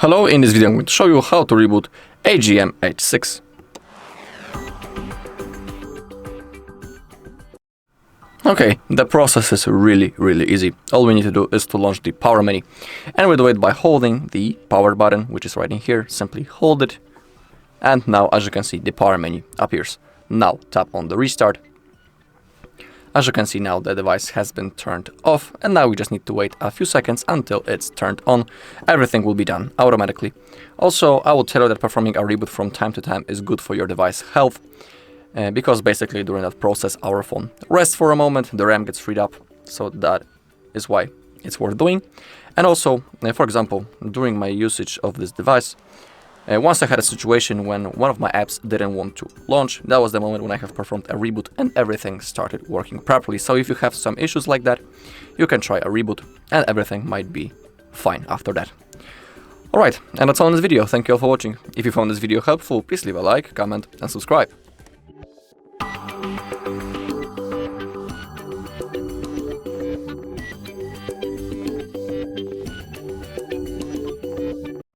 Hello, in this video I'm going to show you how to reboot AGM H6. Okay, the process is really easy. All we need to do is to launch the power menu, and we do it by holding the power button, which is right in here. Simply hold it, and now as you can see the power menu appears. Now tap on the restart. As you can see now the device has been turned off, and now we just need to wait a few seconds until it's turned on. Everything will be done automatically. Also, I will tell you that performing a reboot from time to time is good for your device health, because basically during that process our phone rests for a moment, the RAM gets freed up, so that is why it's worth doing. And also, for example, during my usage of this device, once I had a situation when one of my apps didn't want to launch. That was the moment when I have performed a reboot and everything started working properly. So if you have some issues like that, you can try a reboot and everything might be fine after that. Alright, and that's all in this video. Thank you all for watching. If you found this video helpful, please leave a like, comment and subscribe.